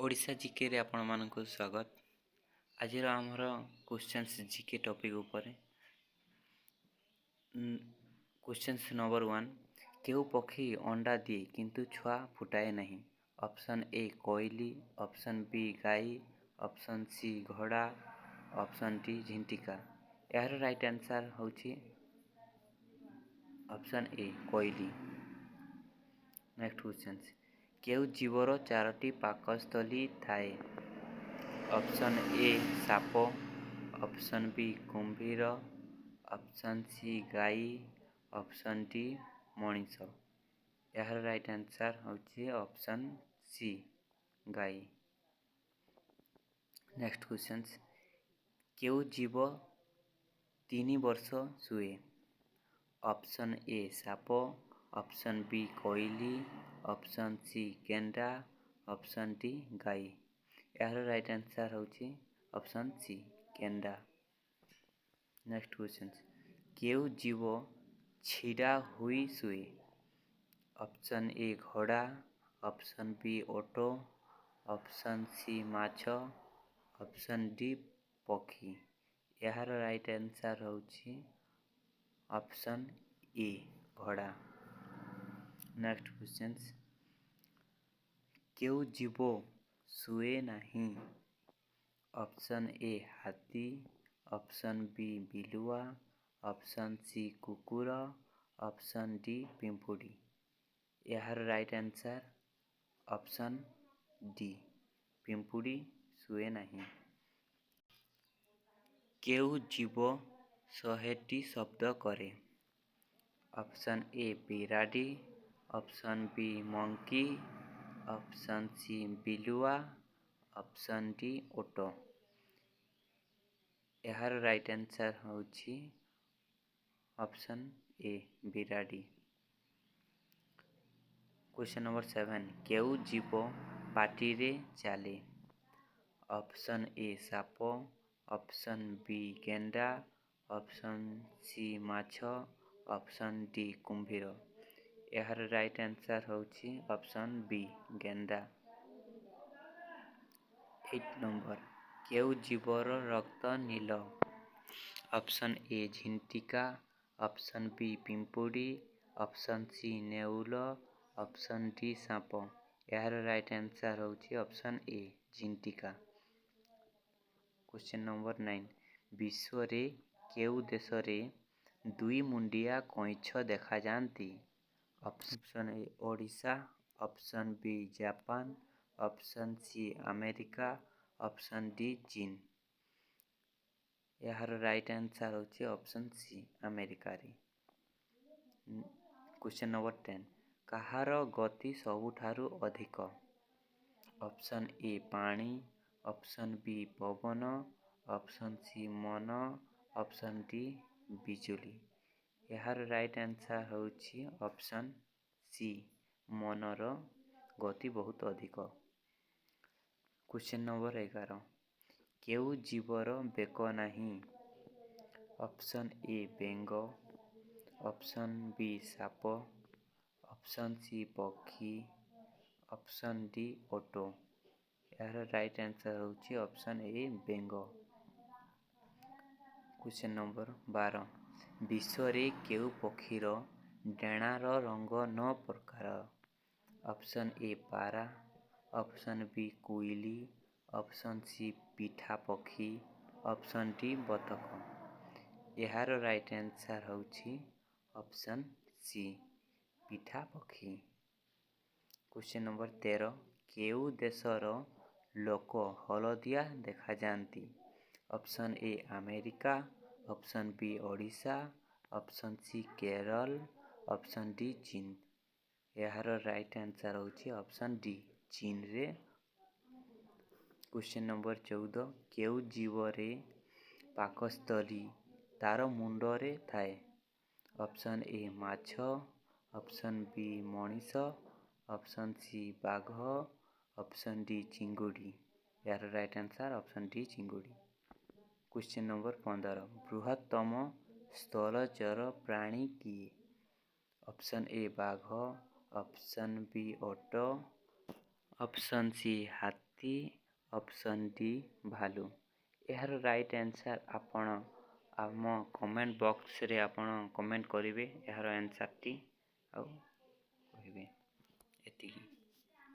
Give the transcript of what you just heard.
ଓଡ଼ିଶା ଜିକେରେ ଆପଣମାନଙ୍କୁ ସ୍ୱାଗତ। ଆଜିର ଆମର କ୍ୱେଶ୍ଚନ୍ସ ଜିକେ ଟପିକ୍ ଉପରେ। କ୍ୱେଶ୍ଚନ୍ସ ନମ୍ବର 1, କେଉଁ ପକ୍ଷୀ ଅଣ୍ଡା ଦିଏ କିନ୍ତୁ ଛୁଆ ଫୁଟାଏ ନାହିଁ? ଅପସନ୍ ଏ କୋଇଲି, ଅପସନ୍ ବି ଗାଈ, ଅପସନ୍ ସି ଘୋଡ଼ା, ଅପସନ୍ ଡି ଝିଣ୍ଟିକା। ଏହାର ରାଇଟ୍ ଆନ୍ସର୍ ହେଉଛି ଅପସନ୍ ଏ କୋଇଲି। ନେକ୍ସଟ କ୍ୱେଶ୍ଚନ୍ସ, କେଉଁ ଜୀବର 4ଟି ପାକସ୍ଥଳୀ ଥାଏ? ଅପସନ୍ ଏ ସାପ, ଅପସନ୍ ବି କୁମ୍ଭୀର, ଅପସନ୍ ସି ଗାଈ, ଅପସନ୍ ଡି ମଣିଷ। ଏହାର ରାଇଟ୍ ଆନ୍ସର୍ ହେଉଛି ଅପସନ୍ ସି ଗାଈ। ନେକ୍ସଟ କ୍ୱେଶ୍ଚନ୍ସ, କେଉଁ ଜୀବ 3 ବର୍ଷ ଶୁଏ? ଅପସନ୍ ଏ ସାପ, ଅପସନ୍ ବି କୋଇଲି, ଅପସନ୍ ସି ଗେଣ୍ଡା, ଅପସନ୍ ଡି ଗାଈ। ଏହାର ରାଇଟ୍ ଆନ୍ସର୍ ହେଉଛି ଅପସନ୍ ସି ଗେଣ୍ଡା। ନେକ୍ସଟ କ୍ୱେଶ୍ଚନ୍ସ, କେଉଁ ଜୀବ ଛିଡ଼ା ହୋଇ ଶୁଏ? ଅପସନ୍ ଏ ଘୋଡ଼ା, ଅପସନ୍ ବି ଓଟ, ଅପସନ୍ ସି ମାଛ, ଅପସନ୍ ଡି ପକ୍ଷୀ। ଏହାର ରାଇଟ୍ ଆନ୍ସର୍ ହେଉଛି ଅପସନ୍ ଏ ଘୋଡ଼ା। ନେକ୍ସଟ କ୍ୱେଶ୍ଚନ୍ସ, କେଉଁ ଜୀବ ଶୁଏ ନାହିଁ? ଅପସନ୍ ଏ ହାତୀ, ଅପସନ୍ ବି ବିଲୁଆ, ଅପସନ୍ ସି କୁକୁର, ଅପସନ୍ ଡି ପିମ୍ପୁଡ଼ି। ଏହାର ରାଇଟ୍ ଆନ୍ସର୍ ଅପସନ୍ ଡି ପିମ୍ପୁଡ଼ି ଶୁଏ ନାହିଁ। କେଉଁ ଜୀବ 100ଟି ଶବ୍ଦ କରେ? ଅପସନ୍ ଏ ବିରାଡ଼ି, option b monkey, option c ବିଲୁଆ, ଅପସନ୍ ଡି ଓଟ। ଏହାର ରାଇଟ୍ ଆନ୍ସର୍ ହେଉଛି ଅପସନ୍ ଏ ବିରାଡ଼ି। କ୍ୱେଶ୍ଚନ୍ ନମ୍ବର 7, କେଉଁ ଜୀବ ପାଟିରେ ଚାଲେ? ଅପସନ୍ ଏ ସାପ, ଅପସନ୍ ବି ଗେଣ୍ଡା, ଅପସନ୍ ସି ମାଛ, ଅପସନ୍ ଡି କୁମ୍ଭୀର। ଏହାର ରାଇଟ୍ ଆନ୍ସର୍ ହେଉଛି ଅପସନ୍ ବି ଗେଣ୍ଡା। 8 ନମ୍ବର, କେଉଁ ଜୀବର ରକ୍ତ ନୀଳ? ଅପସନ୍ ଏ ଝିଣ୍ଟିକା, ଅପସନ୍ ବି ପିମ୍ପୁଡ଼ି, ଅପସନ୍ ସି ନେଉଳ, ଅପସନ୍ ଡି ସାପ। ଏହାର ରାଇଟ୍ ଆନ୍ସର୍ ହେଉଛି ଅପସନ୍ ଏ ଝିଣ୍ଟିକା। କ୍ୱେଶ୍ଚନ୍ ନମ୍ବର 9, ବିଶ୍ୱରେ କେଉଁ ଦେଶରେ 2 ମୁଣ୍ଡିଆ କଇଁଛ ଦେଖାଯାନ୍ତି? Option a Odisha, option b Japan, option c America, option d ଚୀନ। ଏହାର ରାଇଟ୍ ଆନ୍ସର୍ ହେଉଛି ଅପସନ୍ ସି ଆମେରିକାରେ। କ୍ୱେଶ୍ଚନ୍ ନମ୍ବର 10, କାହାର ଗତି ସବୁଠାରୁ ଅଧିକ? ଅପସନ୍ ଏ ପାଣି, ଅପସନ୍ ବି ପବନ, ଅପସନ୍ ସି ମନ, ଅପସନ୍ ଡି ବିଜୁଳି। ଏହାର ରାଇଟ୍ ଆନ୍ସର୍ ହେଉଛି ଅପସନ୍ ସି ମନର ଗତି ବହୁତ ଅଧିକ। କ୍ୱେଶ୍ଚନ୍ ନମ୍ବର 11, କେଉଁ ଜୀବର ବେକ ନାହିଁ? ଅପସନ୍ ଏ ବେଙ୍ଗ, ଅପସନ୍ ବି ସାପ, ଅପସନ୍ ସି ପକ୍ଷୀ, ଅପସନ୍ ଡି ଓଟ। ଏହାର ରାଇଟ୍ ଆନ୍ସର୍ ହେଉଛି ଅପସନ୍ ଏ ବେଙ୍ଗ। କ୍ୱେଶ୍ଚନ୍ ନମ୍ବର 12, ବିଶ୍ୱରେ କେଉଁ ପକ୍ଷୀର ଡେଣାର ରଙ୍ଗ 9 ପ୍ରକାର? ଅପସନ୍ ଏ ପାରା, ଅପସନ୍ ବି କୋଇଲି, ଅପସନ୍ ସି ପିଠା ପକ୍ଷୀ, ଅପସନ୍ ଡି ବତକ। ଏହାର ରାଇଟ୍ ଆନ୍ସର୍ ହେଉଛି ଅପସନ୍ ସି ପିଠା ପକ୍ଷୀ। କ୍ୱେଶ୍ଚନ୍ ନମ୍ବର 13, କେଉଁ ଦେଶର ଲୋକ ହଳଦିଆ ଦେଖାଯାନ୍ତି? Option a America, option b Odisha, option c Kerala, option d ଚୀନ। ଏହାର ରାଇଟ୍ ଆନ୍ସର୍ ହେଉଛି ଅପସନ୍ ଡି ଚୀନରେ। କ୍ୱେଶ୍ଚନ୍ ନମ୍ବର 14, କେଉଁ ଜୀବରେ ପାକସ୍ଥଳୀ ତା'ର ମୁଣ୍ଡରେ ଥାଏ? ଅପସନ୍ ଏ ମାଛ, ଅପସନ୍ ବି ମଣିଷ, ଅପସନ୍ ସି ବାଘ, ଅପସନ୍ ଡି ଚିଙ୍ଗୁଡ଼ି। ଏହାର ରାଇଟ୍ ଆନ୍ସର୍ ଅପସନ୍ ଡି ଚିଙ୍ଗୁଡ଼ି। କ୍ୱେଶ୍ଚନ୍ ନମ୍ବର 15, ବୃହତ୍ତମ ସ୍ଥଳଚର ପ୍ରାଣୀ କିଏ? ଅପସନ୍ ଏ ବାଘ, ଅପସନ୍ ବି ଓଟ, ଅପସନ୍ ସି ହାତୀ, ହାତୀ, ଅପସନ୍ ଡି ଭାଲୁ। ଏହାର ରାଇଟ୍ ଆନ୍ସର୍ ଆପଣ ଆମ କମେଣ୍ଟ ବକ୍ସରେ ଆପଣ କମେଣ୍ଟ କରିବେ ଏହାର ଆନ୍ସର୍ଟି ଆଉ କହିବେ। ଏତିକି।